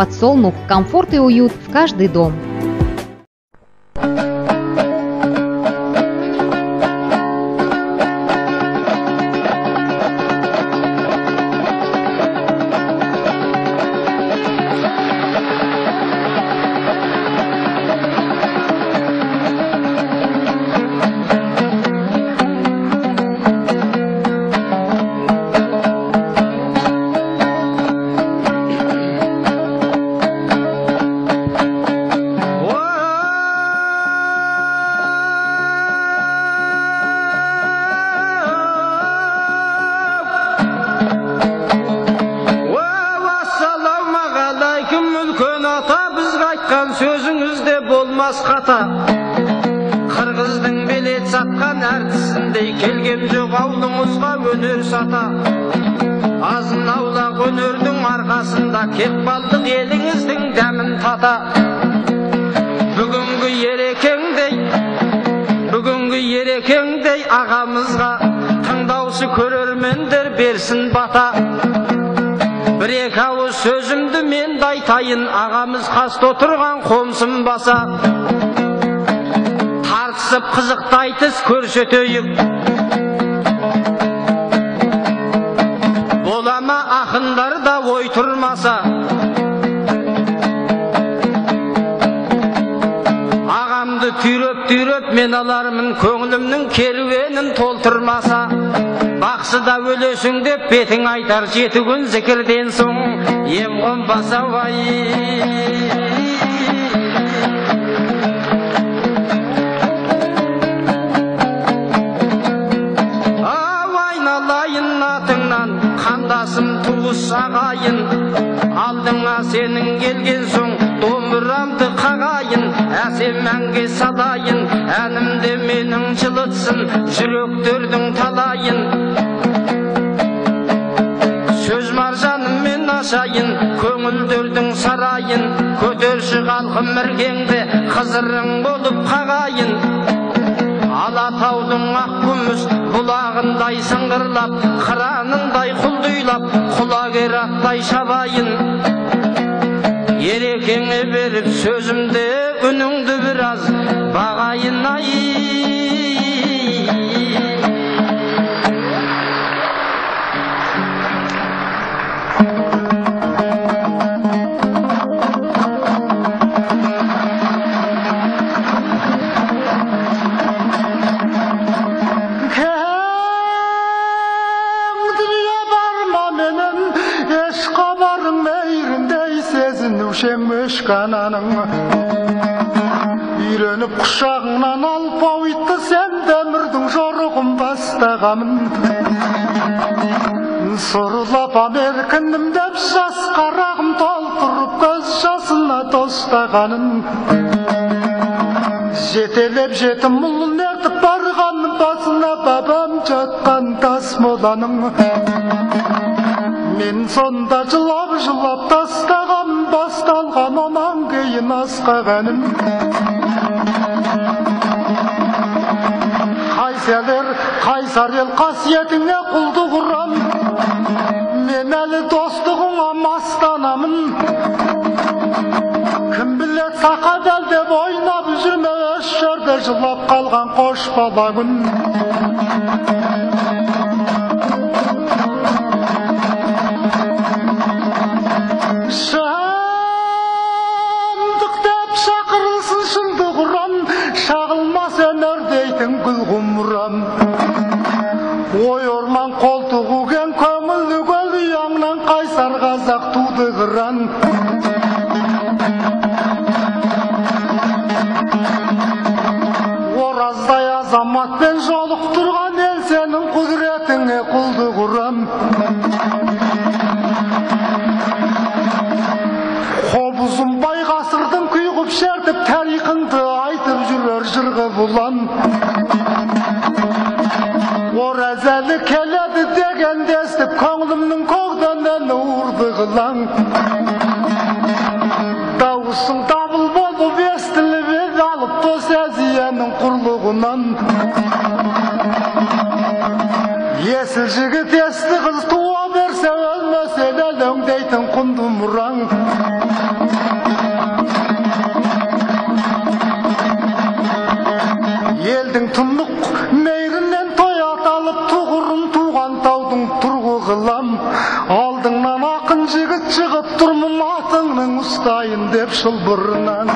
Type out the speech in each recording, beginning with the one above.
Подсолнух, комфорт и уют в каждый дом. Sözünüzde bolmaz hata. Kırgızdың белет сатқан әртісіндей келгем жоқ аулыңызға өнер сата. Азын аулақ өнердің арқасында кекбалдық еліңіздің дәмін тата. Бүгінгі ерекеңдей ағамызға тыңдаушы көрермендер берсін бата. Bir-екі ауыз сөзімді мен де айтайын, ағамыз қаста отырған қомсын баса. Тартысып қызықты айтыс көрсетейік. Болама ақындар да ой тұрмаса. Ағамды түйреп мен алармын, көңілімнің керуенін толтырмаса. Бақсыда өлесің деп бетің айтар, 7 күн зікірден соң ем қонбаса вай. Айналайын атыңнан, қандасым туыс ағайын. Алдыңа сенің келген соң домбырамды қағайын, әсем әнге салайын, әнімде менің жылытсын жүректердің талайын. Сөз маржаныммен ашайын көңілдердің сарайын, көтерші халқым іргеңді қызырың болып қағайын. Алатаудың ақ күміс бұлағындай сыңғырлап, қыранындай құлдыйлап, құлагер аттай шабайын. Ерекеңе беріп сөзімде үніңді біраз бағайын ай. Кананың үйреніп құшағыңнан алып ауытты, сен дәмірдің жорығын бастағамын. Сұрылап еркінім деп жас қарағым толтырып көз жасына тостағанын. Жетелеп жетім мұлын ертіп барған басына бабам жатқан тас моланың. Мен сонда жылап тастағам басталған онан кейін асқағаным. Қайсар ел қасиетіңе құлдық ұрам, мен әлі достығыңа мастанамын. Кім білет сақадал деп ойнап жүрме, өз жерде жылап қалған қош бала күн. Ой орман қолтығы кен көңілді көл, ұяңнан қайсар қазақ туды қыран. Ораздай азаматпен жолық тұрған ел, сенің құдіретіңе құлды құрам. Қобызым бай ғасырдың күйгіп шертіп, тарихыңды айтып жүрер жырғы бұлан. Оразәлі келеді дегенде естіп, көңілімнің көкденен ұрды қылаң. Дауысың дабыл болып естіліп еді, алып дос әзиенің құрлығынан. Есіл жігіт есті қыз туа берсе, өлмесе әлің дейтін құнды мұраң. алтынның ұстайын деп шылбырынан.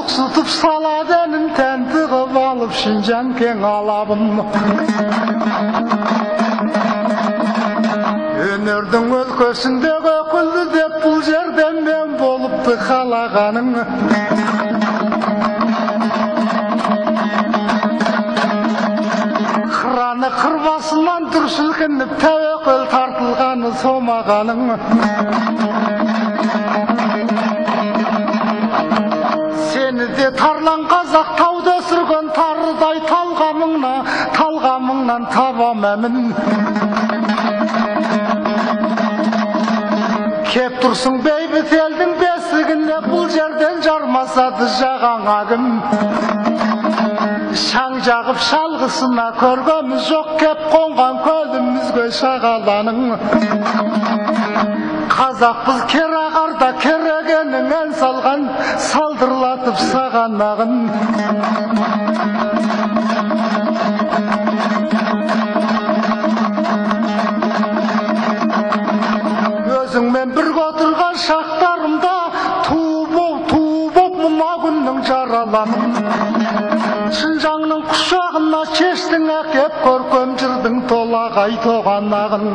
Тұтып саладенін тәнті қып алып Шинжан кең алабын. Өнердің өлкөсіндегі өкілді деп бұл жерден мен болыпты қалағаның. Қыраны қырбасынан дүрсілкініп тәуекел тартылғаны сомағаның. Тарлан қазақ тауда сүрген тарыдай талғамыңнан табам әмін. Кеп тұрсың бейбіт елдің бесігіне, бұл жерден жармасады жағаңа кім. Шаң жағып шалғысына көргеміз жоқ, кеп қонған көлімізге шағаланың. Қазақпыз керағарда керегенің ән салған, салдырлатып сағанағын. Өзіңмен бірге отырған шақтарымда туып мұна күннің жараланын. Шинжаңның құшағына кештің әкеп көркем жырдың толағай тоғанағын.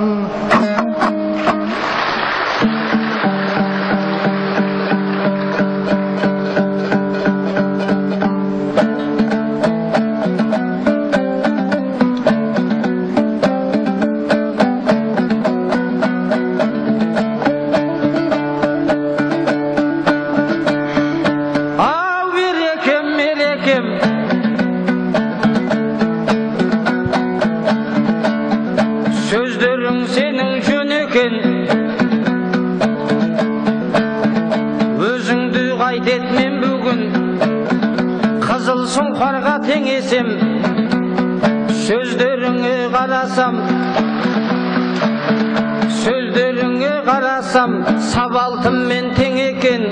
Сөздерің сенің жөн екен, өзіңді қайтет мен бүгін, қызыл сұңқарға теңесем, сөздеріңе қарасам, сабалтыммен тең екен,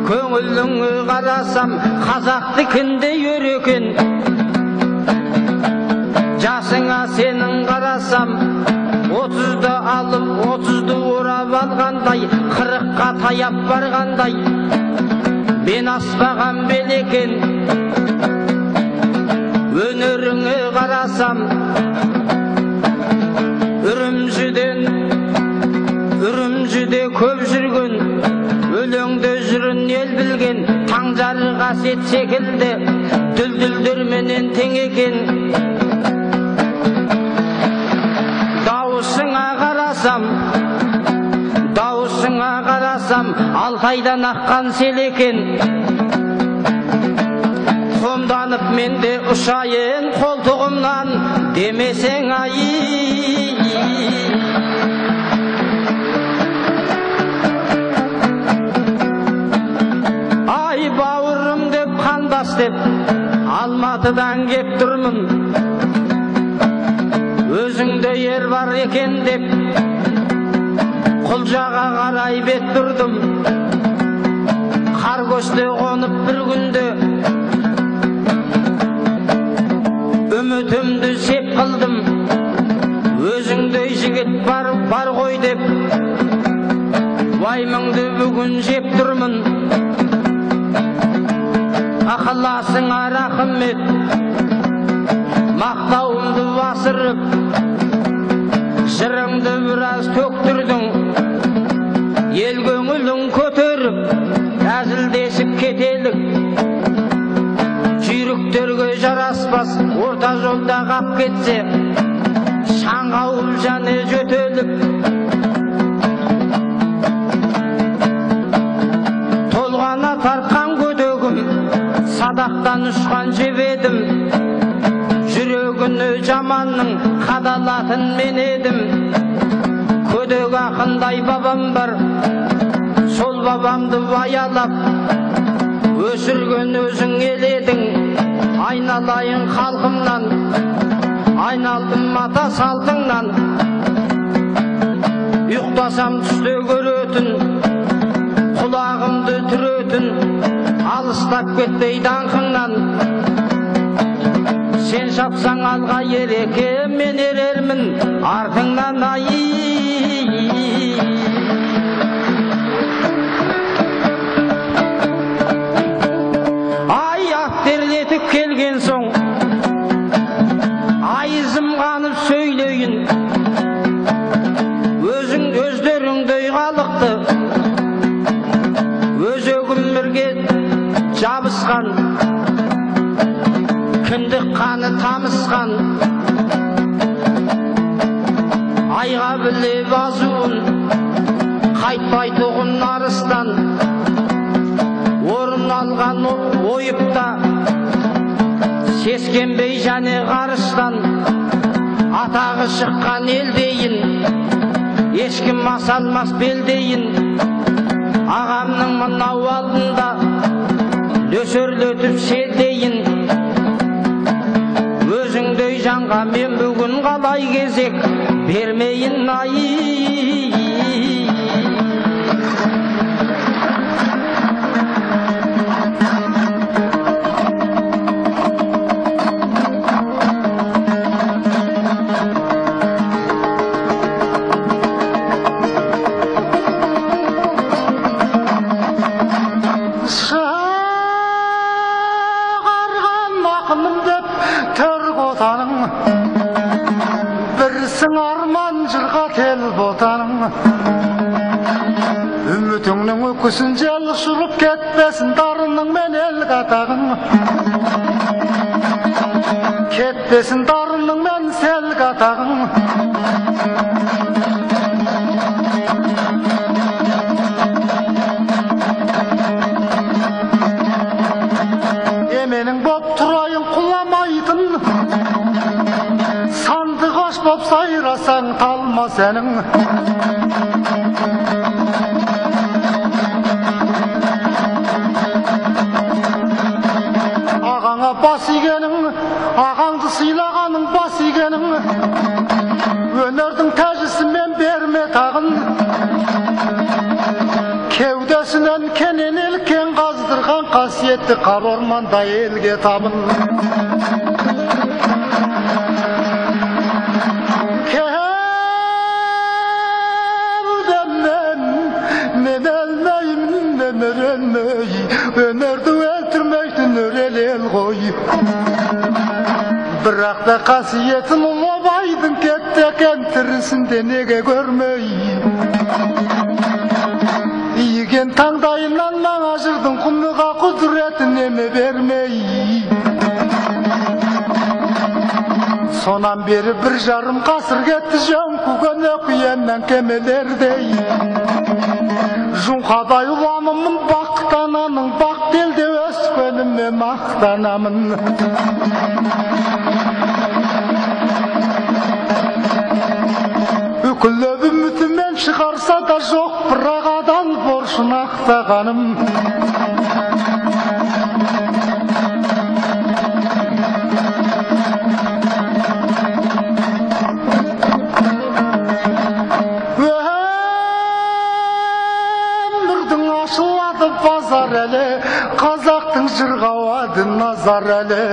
көңіліңе қарасам, қазақты кінде өр екен. Жасыңа сенің қарасам, 30-ды алып 30-ды орап алғандай, 40-қа таяп барғандай, мен аспаған белекен. Өнеріңе қарасам, үрімжіде көп жүрген, өлеңде жүрін ел білген, таңжары қасет секілді, дүлдүлдерменен тең екен. Дауысыңа қарасам, Алтайдан аққан сел екен. Қомданып менде ұшайын қолтығымнан, демесең ай. Ай бауырым деп, қандас деп, Алматыдан кеп тұрмын. Өзіңде ер бар екен деп, Құлжаға қарай бет тұрдым. Қар көште қонып бір күнде, үмітімді сеп қылдым. Өзіңдей жігіт бар ғой деп, уаймыңды бүгін жеп тұрмын. Ақыласыңа рахмет, мақтауымды басырып, жырыңды біраз төктірдің. Ел көңілін көтеріп, әзілдесіп кетелік. Жүйріктерге жараспас, орта жолда қап кетсе, шаңғауып жаны жөтелік. Толғана тартқан көтегім, садақтан ұшқан жебедім. Жүрегіні жаманның қадалатын мен едім. Көдөк ақындай бабам бар, сол бабамды аялап, өсірген өзің еледің. Айналайын халқымнан, айналдым ата салтыңнан. Ұйықтасам түсте көретін, құлағымды түретін, алыстап кетпей даңқыңнан. Сен шапсаң алға ереке, мен ерермін артыңнан. Ай ақтерлетіп келген соң, айызым қанып сөйлейін, өздеріңдей қалықты, өзегімірге жабысқан, кіндік қаны тамысқан, айға білеп азуын, қайтпай тұғын арыстан, орын алған ойыпта, сескенбей және ғарыштан, атағы шыққан елдейін, ешкім масалмас белдейін, ағамның мынау алдында нөсерлетіп селдейін. Өзіңдей жанға мен бүгін қалай кезек бермейін. Бірсің арман жырға тел ботаның, үмітіңнің өкісін жел ұшырып кетпесін дарының мен ел қатағың. Кетпесін дарының мен сел қатағың. Еменің боп тұрайын құламайтын, сандығаш боп сайрасаң талма сенің. Ағаңа бас игенің, ағаңды сыйлағаның бас игенің, өнердің тәжісімен берме тағын. Кеудесінен кенен елкен қаздырған қасиетті қар орманда елге табын. Мен өлмеймін, өмір өлмей, өнерді өлтірмейтін өрел ел ғой. Бірақ та қасиетін ұлыбайдың кетті екен, тірісінде неге көрмей. Иген таңдайынан маңа жырдың құмыға құдіретін неме бермей. Сонан бері бір жарым қасыр кетті жөн күген өкиеннен кемелердей. Жұңқадай ұламымын бақтананың, бақ елде өскеніме мақтанамын. Үкіліп үмітімен шығарса да жоқ, бірақ адан боршын ақтағаным. Базар әлі, қазақтың жырғауады назар әлі.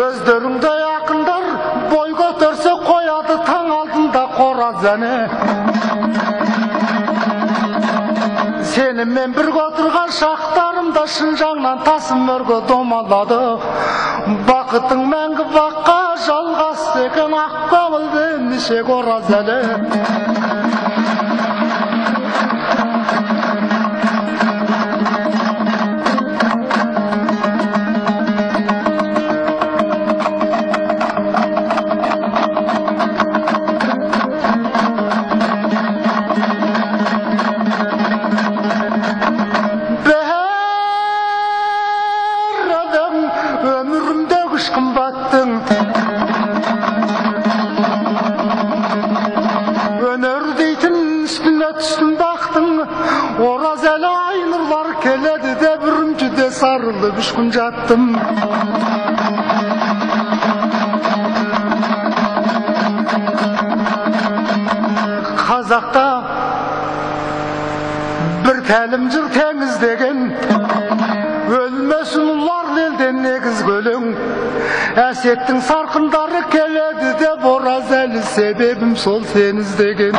Өздеріңдей ақындар бой көтерсе қояды таң алдында қораз әне. Сенімен бірге отырған шақтарымда Шынжаңнан тасым өрге домалады. Бақытың мәңгі баққа жалғас екен, ақ көңілді неше қораз әлі. Өнер дейтін үстіне түстін бақтың, ораз әлі айнұрлар келеді деп үрімжіде сарылып үш күн жаттым. Қазақта bir тәлім жыр теңіздеген, өлмесін ұлар елден негіз көлің. Әсеттің сарқындары келеді деп ораз әлі, себебім сол сен іздеген.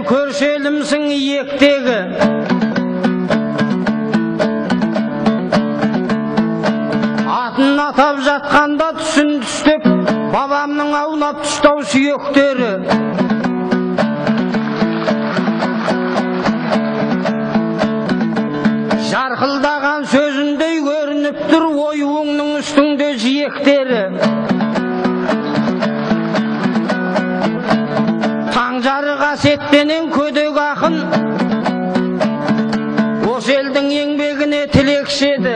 Көршелімсің иектегі, атын атап жатқанда түсін түстеп, бабамның аунап тұстау сүйектері. Жарқылдаған сөзіндей көрініп тұр оюыңның үстіңде жиектері. Таңжары қасеттенен көдек ақын, осы елдің еңбегіне тілекшеді.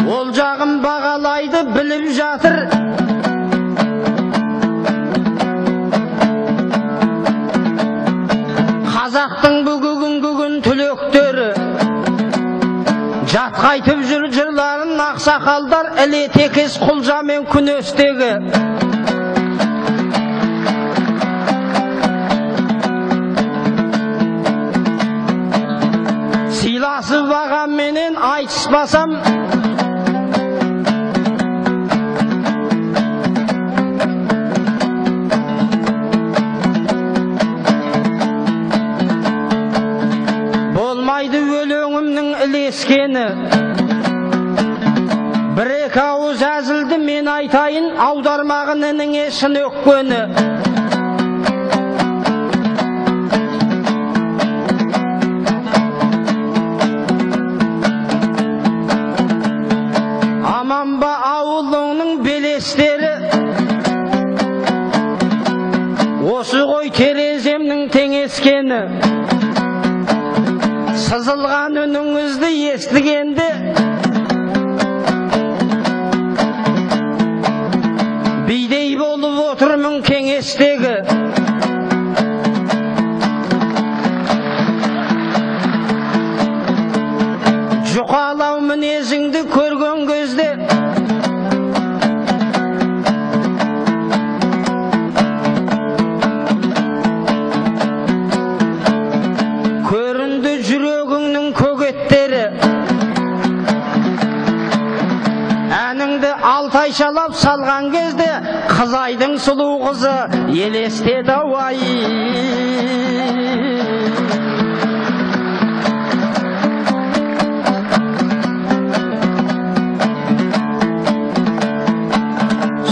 Ол жағын бағалайды, біліп жатыр. Қазақтың бүгін түлектері, жатқайтып жүр жырларын ақсақалдар, іле текес құлжамен күнестегі. Сыйласып ағамменен айтыспасам, болмайды өлеңімнің ілескені. Бір-екі ауыз әзілді мен айтайын, аудармағын ініңе шын өкпені. Аман ба ауылыңның белестері, осы ғой тереземнің теңескені. Сызылған үніңізді естігенде, бидей болып отырмын кеңестегі. Жұқалау мінезіңді көрген кезде, көрінді жүрегіңнің көгеттері. Әніңді алтайшалап салған кезде, Қызайдың сұлу қызы елестеді ай.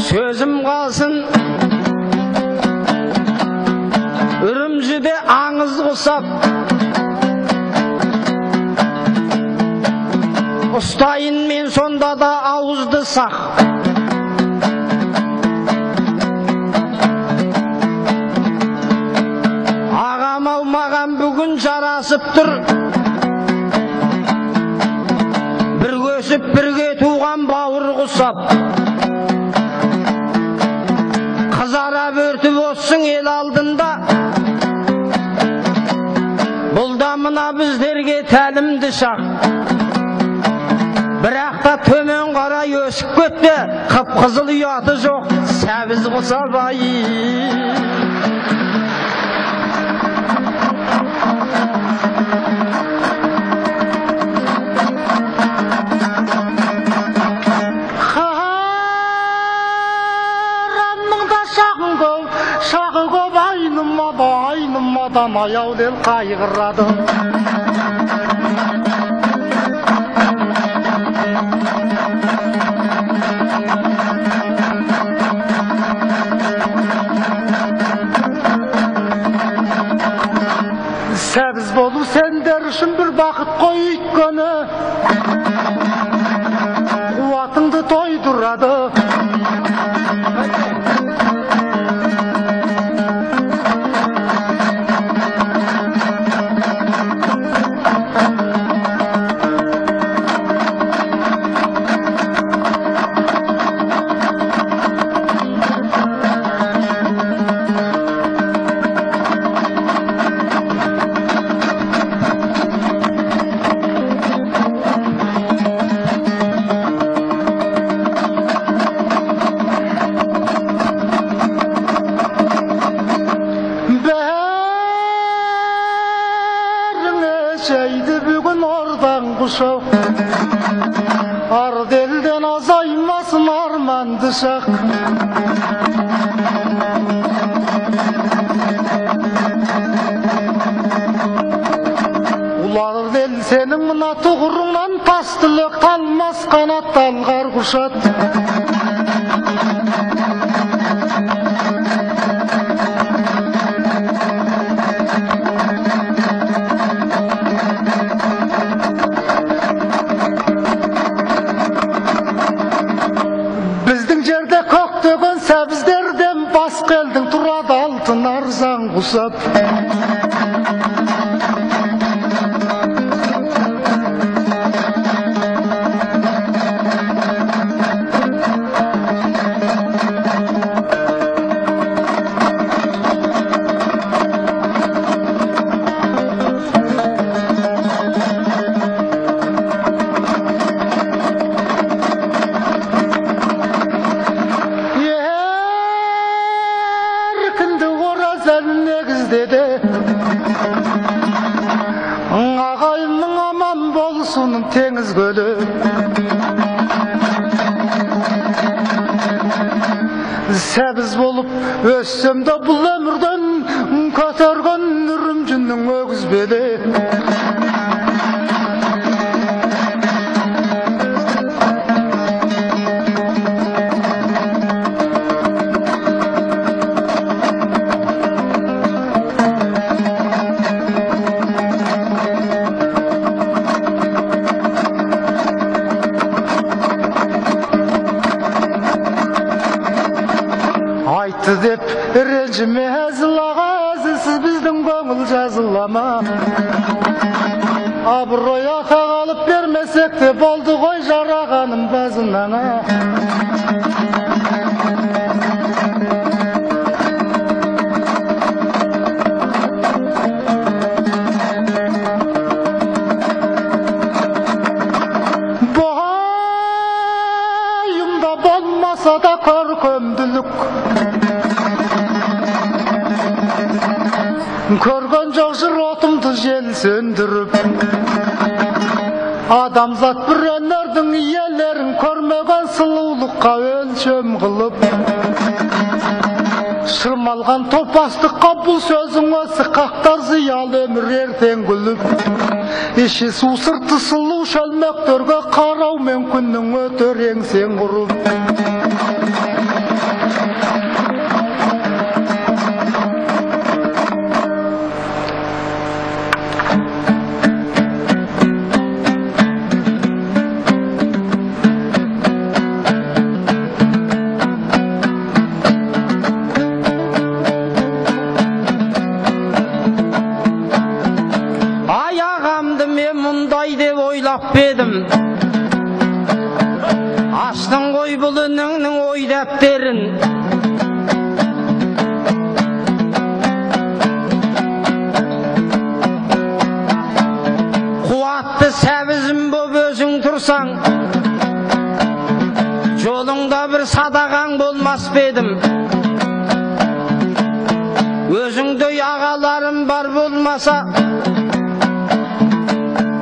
Сөзім қалсын Үрімжіде аңыз құсап, ұстайын мен сонда да ауызды сақ. Ағам алмаған бүгін жарасып тұр, бір көсіп бірге туған бауыр құсап. Қызара бөртіп отсың ел алдында, бұл да мына біздерге тәлімді шақ. Бірақ та төмен қарай өсіп кетті, қып-қызыл ұяты жоқ, сәбіз құсап ай. Қаранның да шағы көп айнымадан аяулел қайғырады. Сәбіз болу сендер үшін бір бақыт қой, өйткені қуатыңды тойдырады. kuşak. Ard elden azaymasın armandı şak. Ular del senin mına tuğrundan tastılık talmaz kanat dalgar kuşat. Bizдің жерде көк төгөн сәбіздерден басқа елдің тұрады алтын арзан құсап. Ағайынның аман болсын теңіз көлі. Сәбіз болып өссем де бұл өмірден көтерген үрімжіннің өгіз белі. Айтты деп ренжіме әзілаға, әзілсіз біздің көңіл жазылама. Абырой ата қалып бермесек те болды ғой жарағаным базынаңа. Бойымда болмаса да көркемділік, көрген жоқ жыр отымды жел сөндіріп. Адамзат бір өнердің иелерін көрмеген сұлулыққа өлшем қылып. Шырмалған топастыққа бұл сөзің осы қақтар зиялы өмір ертең күліп. Іші су сырты сұлу шөлмектерге қарау мен күннің өтер еңсең құрып. Bedім аштың ғой бұл үніңнің ой дәптерін. Қуатты сәбізім боп өзің тұрсаң, жолыңда бір садағаң болмас бедім. Өзіңдей ағаларым бар болмаса,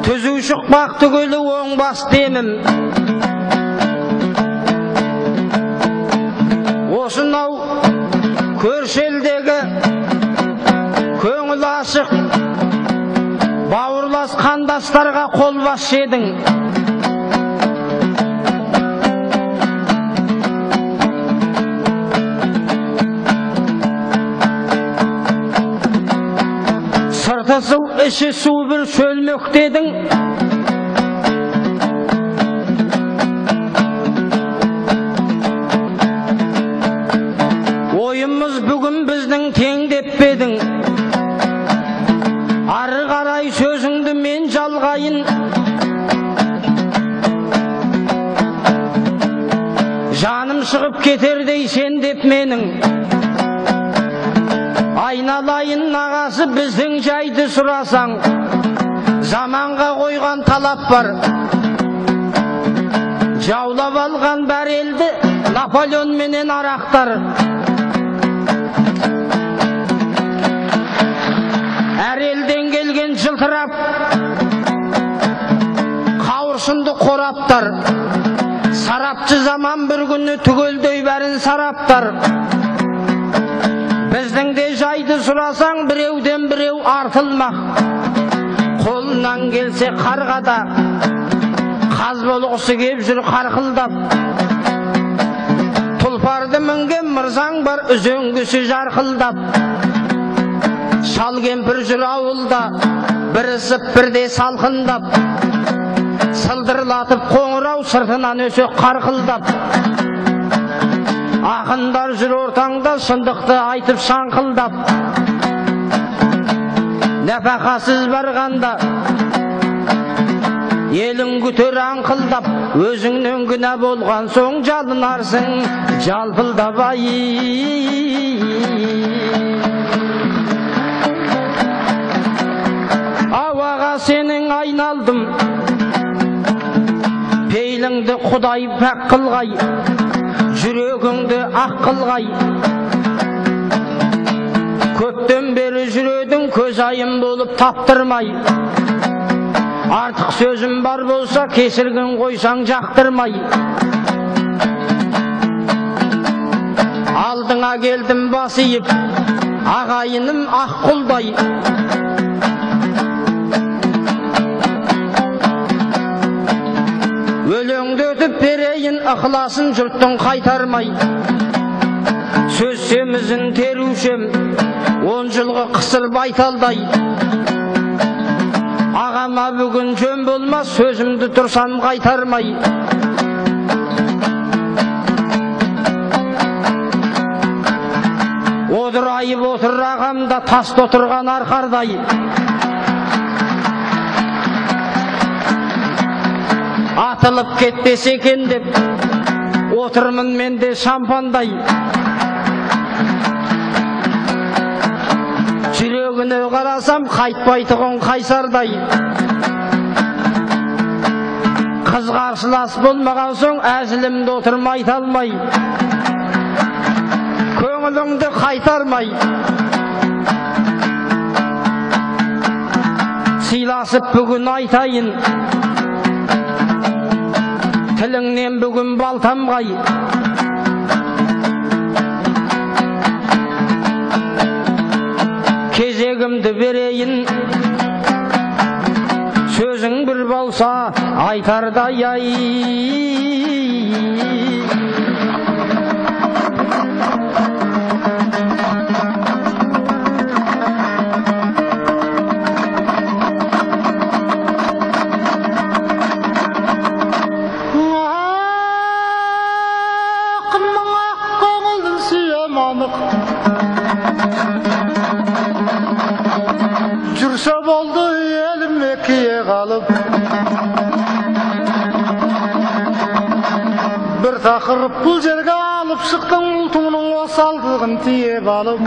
түзу шықпақ түгілі оңбас демім. Осынау көршелдегі көңіл ашық бауырлас қандастарға қолбас едің. Сырты су, іші су бір шөлмек дедің. Ойымыз бүгін біздің тең деп бедің. Ары қарай сөзіңді мен жалғайын. Жаным шығып кетердей сен деп менің. Айналайын ағасы біздің жайды сұрасаң, заманға қойған талап бар. Жаулап алған бар елді Наполеон менен арақтар. Әр елден келген жылтырап Aşındı koraptar. Sarapçı zaman bir günü tügöldöy bärin saraptar. Bizden de jaydı surasan birewden birew artılmak. Kolundan gelse kargada kaz bolğusy kep jür karkıldap. Tulpardy mingen mırzaň bar özöňgüsü jarkıldap. Şal kempir jür awulda bir ısıp birde salkındap. Sıldırlatıp qoňuraw sırtынан ösök karkıldap. Akındar jür ortaňda şındykty aytyp şankıldap. Nefakasyz barganda eliň güter ankıldap. Özüňden güne bolgan soň jalynarsyň jalpıldap ay. Awaga seniň aynaldym, peýliňdi Hudaý pak kılgay, jüregiňdi ak kılgay. Köpden beri jüredin köz ayım bolup taptırmay. Artık sözüm bar bolsa kesirgin koysan jaktırmay. Aldıňa geldim basyıp, agayınım ak kulday. Öleňdi ötüp bereyin ihlasyn jurtdan kaytarmay. Söz semizin teruşem 10 yılga kısılıp aytalday. Agama bugün jön bolmaz, sözümdi tursam kaytarmay. Odurayıp oturur agamda tasta oturgan arkarday. Atılıp ketmese eken dep oturmun mende şampanday. Jüregine karasam kaytpaytıgın kaysarday. Kız karşılas bolmagan soň äzilimde oturma aytalmay. Köňülüňdi kaytarmay. Silasyp bugün aytaýyn, tiliňden bugün baltamgay. Kezegimdi bereyin, sözüň bir bolsa aytarday ay. Jürse boldy elim Mekke'ye kalıp, bir takırıp bul jerge alıp çıktın, ultumunun osaldığın tiyep alıp.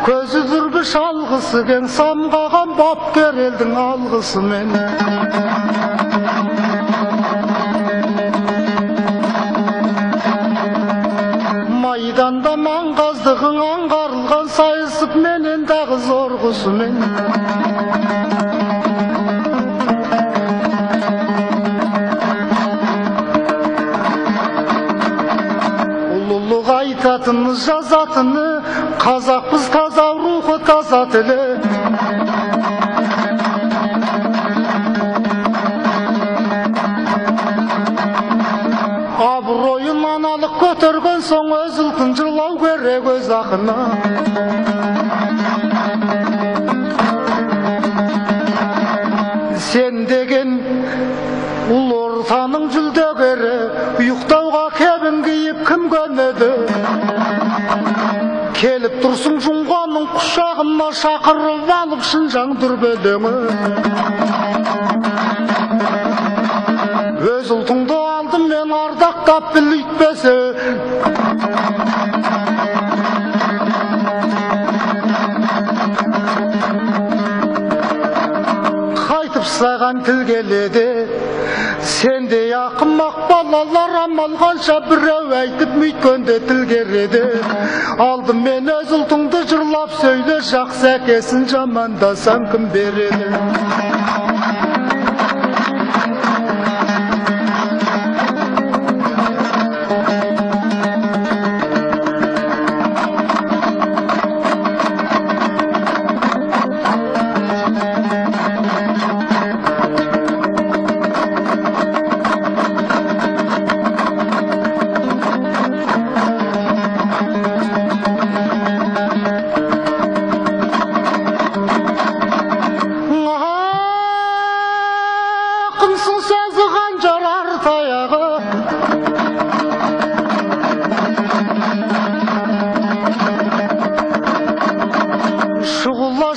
Közüdür bir şalgısı gen samgagan bapker eldiň algysy men. Maydanda mangazdygyň angarylgan sayısyp menen dagy zorgusy men. Ululuk aytatyny jazatyny, Kazakpız taza ruhu taza tili. Abroyun analık götürgön soň öz ıltyn jırlaw gerek öz akyna. Sen degen ul ortanyň jüldegeri, uýuktawga kebin giyip kim gönmedi? Kelip dursun Junganyň kuşagyna şakyryp alyp Şynjaň dürbedeni. Öz ultuňdy aldym men ardaktap bilitbese. жаман тіл келеді. Сенде ақымақ балалар амал қанша біреу айтып мүйткенде тіл кереді. Алдымен өз ұлтыңды жырлап сөйле, жақсы әкесін жамандасаң кім береді?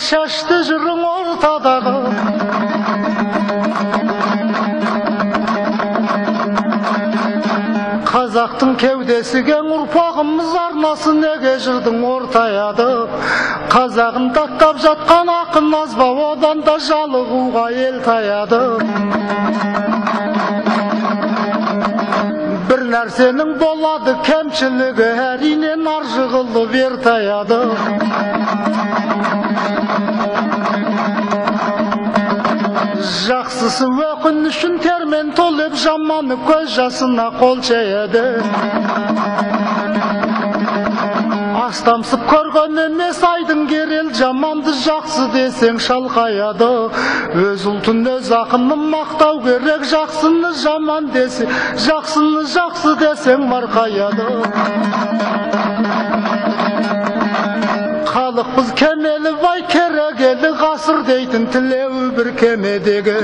Шашты жырың ортадағы, қазақтың кеудесі кең ұрпағымыз арнасы неге жырдың ортаяды? Қазағын таттап жатқан ақын азба, одан да жалығуға ел таяды. Бір нәрсенің болады кемшілігі, әрине нар жығылы бер таяды. Жақсысы өкінішін термен толып, жаманы көз жасына қол шаяды. Астамсып көрген емес айдың керел, жаманды жақсы десең шалқаяды. Өз ұлтын өз ақынын мақтау керек, жақсыны жаман десе, жақсыны жақсы десең марқаяды. Халықпыз кемелі бай керегелі, ғасыр дейтін тілеуі бір кемедегі.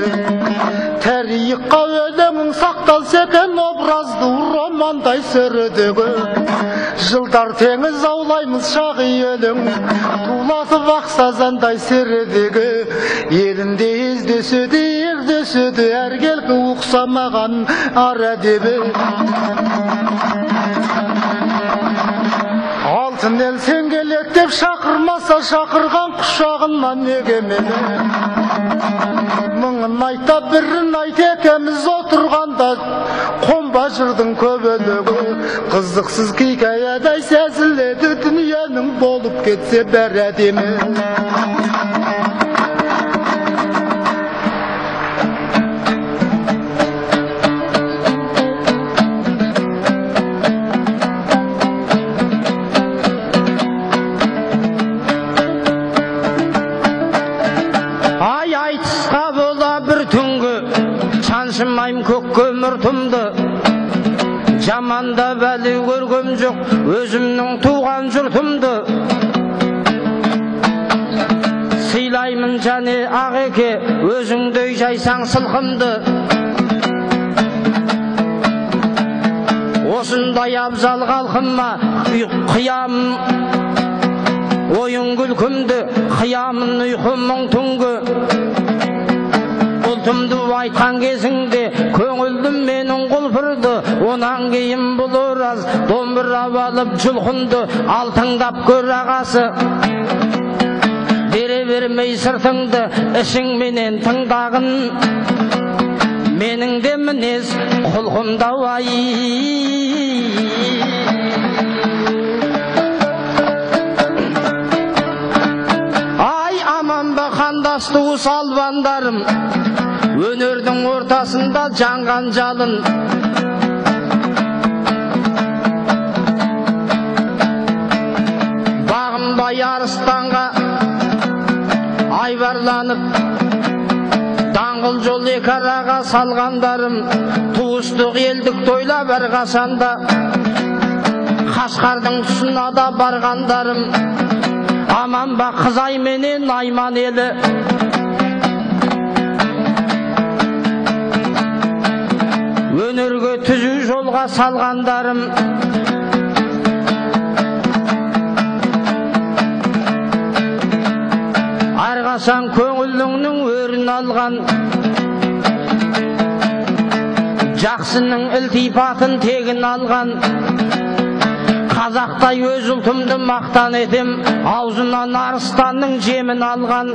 Тарихқа өлеңің сақталса екен, образды романдай сөрідегі. Жылдар теңіз аулаймыз шағы өлің, тулатып ақсазандай середегі. Елінде іздеседі, ердеседі, әргелгі ұқсамаған ар әдебі. Алтын ел сен келет деп шақырмаса, шақырған құшағынан негемеді. Мыңын айта бірін айт, екеміз отырғанда қомба жырдың көбелігі. Қызықсыз хикаядай сезіледі, дүниенің болып кетсе бәрі әдемі. Шаншымайым көк көміртімді, жаманда бәлі көргім жоқ, өзімнің туған жұртымды. Сыйлаймын және ағеке, өзіңдей жайсаң сылқымды. Осындай абзал қалқыма қиямын ойын күлкімді, қиямын ұйқымың түнгі. Ұлтымды айтқан кезіңде көңілдім менің құлпырды. Онан кейін бұл ораз домбыра алып жұлқынды. Алтыңдап көр ағасы, бере бермей сыртыңды, ішіңменен тыңдағын. Менің де мінез құлқымда ай. Ай аман ба қандасты салбандарым, өнердің ортасында жанған жалын. Бағынбай арыстанға айбарланып, даңғыл жол екі араға салғандарым. Туыстық елдік тойлап әрқашанда, Қашқардың тұсына да барғандарым. Аман ба Қызай менен Найман елі, өнерге түзу жолға салғандарым. Арғасан көңіліңнің өрін алған, жақсының ілтипатын тегін алған. Қазақтай өз ұлтымды мақтан етем, аузынан арыстанның жемін алған.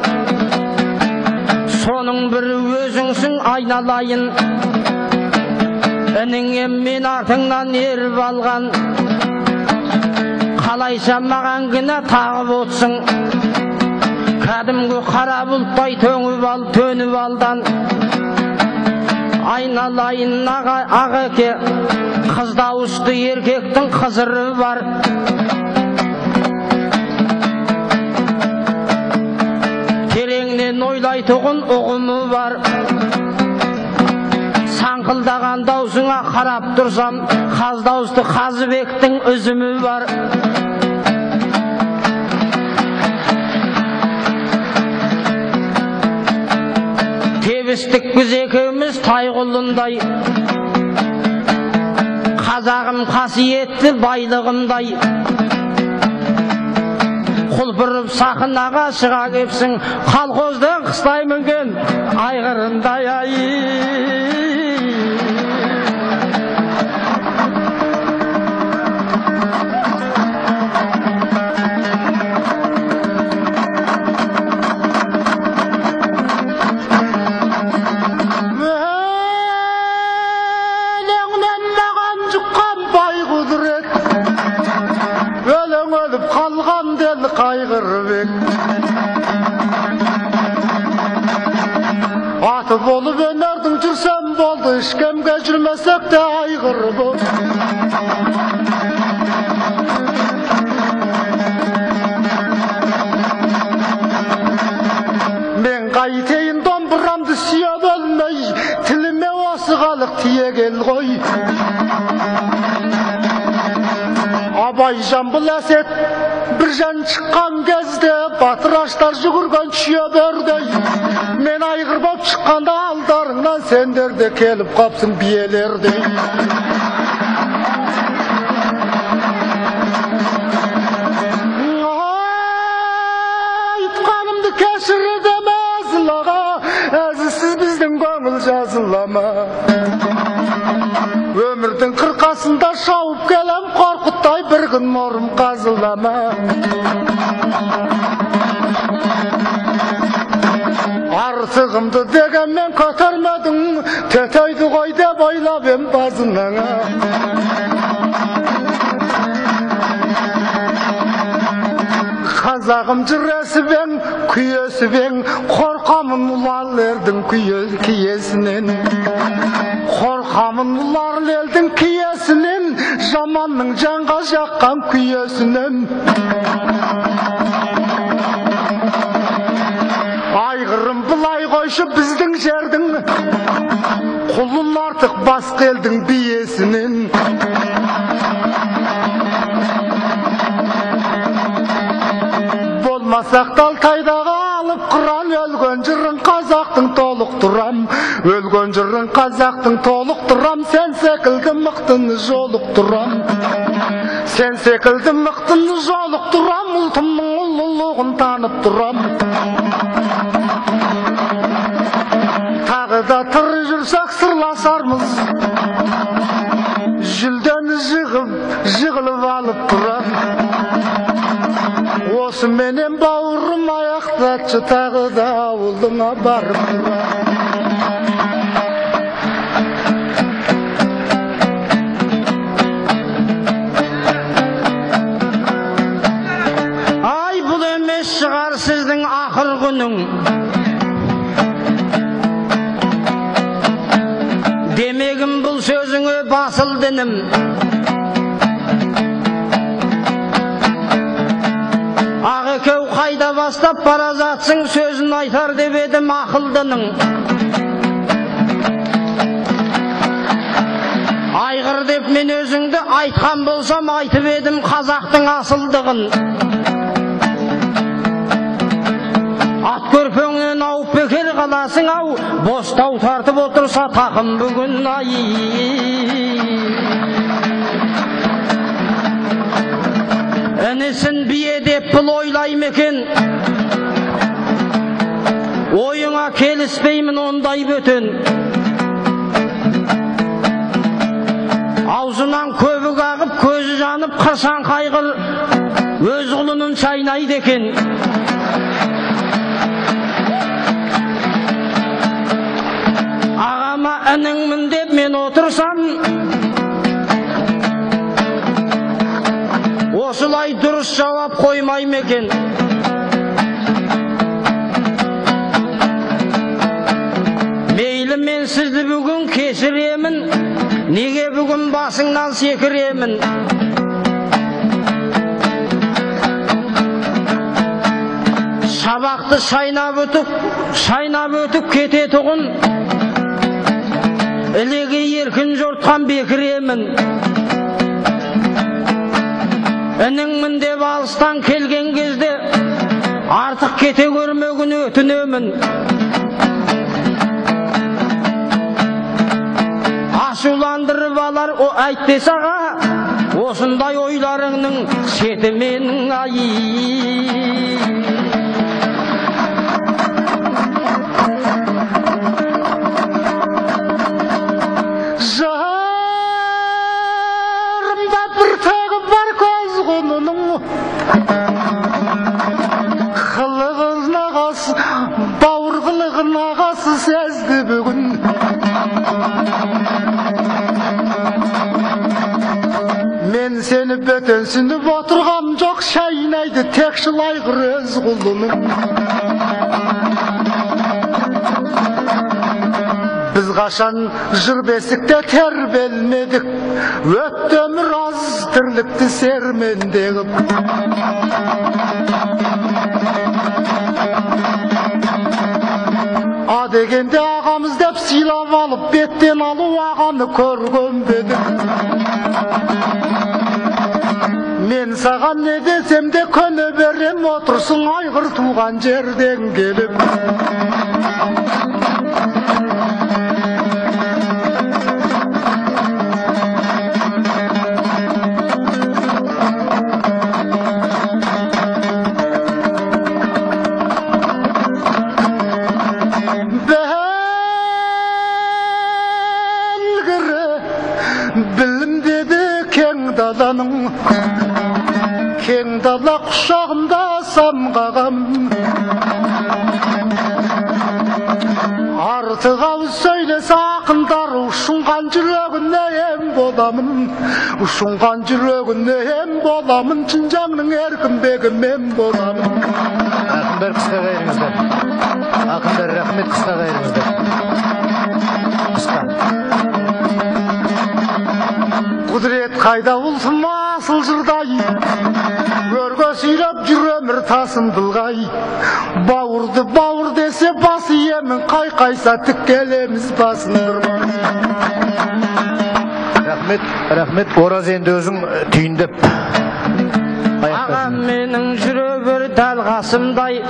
соның бірі өзіңсің айналайын, ініңе мен артыңнан еріп алған, қалайша маған кінә тағып отсың, кәдімгі қара бұлттай төніп алдан. Айналайын ағеке, қыз дауысты еркектің қызыры бар, тереңнен ойлайтұғын ұғымы бар. Саңқылдаған даусыңа қарап тұрсам, қаз дауысты Қазыбектің үзімі бар. Тебістік біз екеуміз тайғұлындай, қазағым қасиетті байлығымдай. Құлпырып сахнаға шыға кепсің, колхоздың қыстай мінген айғырындай ай. Қайғырбек аты болып өнердің жүрсем болды, ешкімге жүрмесек те айғыр бол. Мен қайтейін домбырамды сүйе бөлмей, тіліме осы қалық тие кел ғой. Абай жамбыл әсет бір жан шыққан кезде, батыраштар жүгірген шүйе бердей. Мен айғыр боп шыққанда алдарыңнан сендер де келіп қапсың биелердей. Айтқанымды кешір деме әзілаға, әзісіз біздің көңіл жазылама. Өмірдің қырқасында шауып келем, қорқыттай бір күн морым қазылама. Артығымды дегенмен көтермедің, төтейді ғой деп ойлап ем базынаңа. Қазағым жүресібен, күйесібен, қорқамын ұлал ердің киесінен. Қорқамын ұлар елдің киесінен, жаманның жанға жаққан күйесінен. Айғырым бұлай қойшы біздің жердің, құлын артық басқа елдің биесінен. Болмасақ Алтайдағы алып құран, өлген жырын қазақтың толықтырам. Өлген жырын қазақтың толықтырам, сен секілді мықтыны жолықтырам. Сен секілді мықтыны жолықтырам, ұлтымның ұлылығын танып тұрам. Тағы да тірі жүрсек сырласармыз, жүлдені жығылып алып тұрам. Осы менен бауырым аяқтатшы, тағы да ауылыңа барып тұрам. Ай, бұл емес шығар сіздің ақыр күнің, демегім бұл сөзіңе басыл дінім. Ағекеу қайда бастап бара жатсың, сөзін айтар деп едім ақылдының. Айғыр деп мен өзіңді айтқан болсам, айтып едім қазақтың асылдығын. Ат көрпеңнен ауып бекер қаласың ау, бостау тартып отырса тақым бүгін ай. Інісін бие деп бұл ойлай мекен, ойыңа келіспеймін ондай бөтен. Аузынан көбік ағып, көзі жанып, қырсан қайғыр өз құлынын шайнайды екен. Anыңмын деп мен отырсам, осылай дұрыс жауап қоймай ма екен? Мейлі мен сізді бүгін кешіремін, неге бүгін басыңнан секіремін? Сабақты шайнап өтіп кететұғын, ілеге еркін жортқан бекіремін. Ініңмін деп алыстан келген кезде, артық кете көрмегін өтінемін. Ашуландырып алар о айтты саға, осындай ойларыңның шеті менің айы. Жарымда бір тағы бар көз құнының, қылығын ағасы, бауыр қылығын ағасы сезді бүгін. Мен сені бөтенсініп отырғам жоқ, шайнайды тек шылайғыр өз құлының. Біз қашан жыр бесікте тербелмедік, өтті өмір аз тірлікті сермендегіп. А дегенде ағамыз деп сыйлап алып, беттен алу ағаны көрген бедік. Мен саған не десем де көне берем, отырсың айғыр туған жерден келіп. Білім деді кең даланың, кең дала құшағымда самғағам. Артық ауыз сөйлесе ақындар, ұшынған жүрегіне ем боламын. Ұшынған жүрегіне ем боламын, Шынжаңның еркінбегі мен боламын. Ақындар қысқа қайырыңыздар. Ақындар рахмет, қысқа қайырыңыздар. Қысқа. Құдірет қайда ұлсым асыл жырдай, өрге сүйреп жүр өмір тасын былғай. Бауырды бауыр десе басы емін, қайқайса тіккелеміз басын ұрмай. Рахмет, ораз енді өзің түйіндеп. Ағам менің жүре бер дәл қасымдай,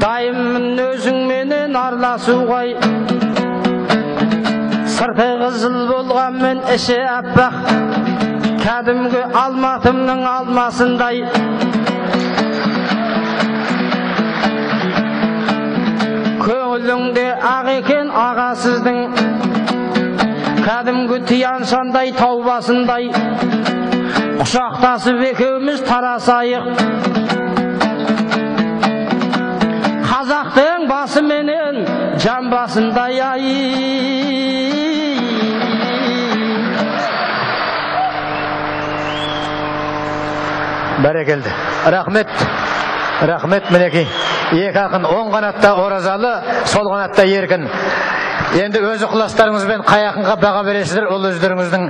дайыммын өзіңменен араласуғай. Сырты қызыл болғанмен іші аппақ, кәдімгі алматымның алмасындай. Көңіліңде ақ екен аға сіздің, кәдімгі тияншандай таубасындай. Құшақтасып екеуміз тарасайық, қазақтың басы менен жан басындай ай. Бәрекелді. Рахмет мінекей. Екі ақын оң қанатта оразалы, сол қанатта еркін. Енді өз ықыластарыңызбен қай ақынға баға бересіздер, ол өздеріңіздің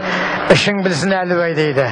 ішің білсін әлібай дейді.